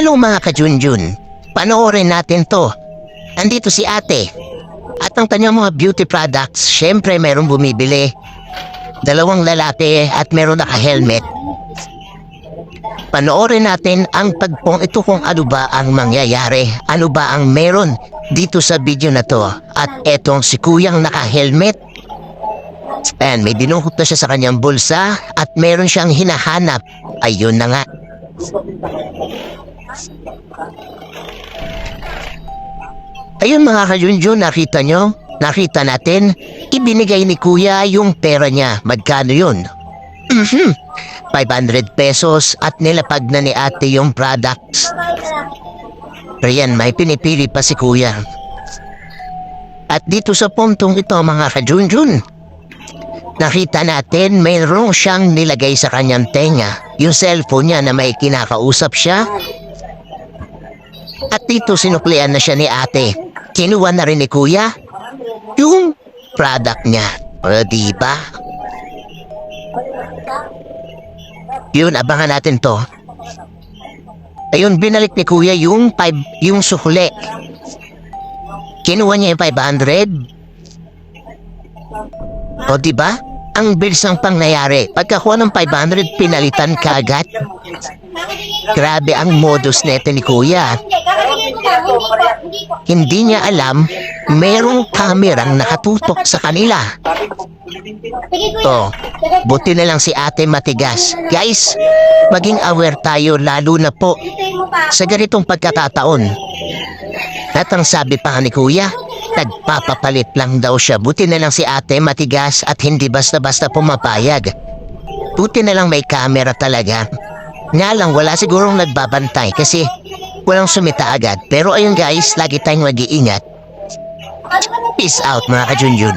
Hello mga ka-Junjun, panoorin natin to. Andito si ate. At ang kanyang mga beauty products, syempre merong bumibili. Dalawang lalaki at meron naka-helmet. Panoorin natin ang tagpong ito kung ano ba ang mangyayari. Ano ba ang meron dito sa video na to. At etong si kuyang naka-helmet. And may dinukot na siya sa kanyang bulsa at meron siyang hinahanap. Ayun na nga. Ayun mga ka-Junjun, nakita nyo? Nakita natin, ibinigay ni kuya yung pera niya. Magkano yun? 500 pesos at nilapag na ni ate yung products. Pero yan, may pinipili pa si kuya. At dito sa puntong ito mga ka-Junjun, nakita natin mayroong siyang nilagay sa kanyang tenga. Yung cellphone niya na may kinakausap siya. At dito sinuklian na siya ni ate. Kinuha na rin ni kuya yung product niya. O diba? Yun, abangan natin to. Ayun, binalik ni kuya yung sukli. Kinuha niya yung 500. O diba? Ang bilis ng pangyayari. Pagkakuha ng 500, pinalitan kagad. Grabe ang modus neto ni kuya. Hindi niya alam, merong kamerang nakatutok sa kanila. Oh, buti na lang si ate matigas. Guys, maging aware tayo lalo na po sa ganitong pagkakataon. At ang sabi pa ni kuya, nagpapapalit lang daw siya. Buti na lang si ate matigas at hindi basta-basta pumapayag. Buti na lang may camera talaga. Nga lang wala sigurong nagbabantay kasi walang sumita agad. Pero ayun guys, lagi tayong mag-iingat. Peace out mga ka-Junjun.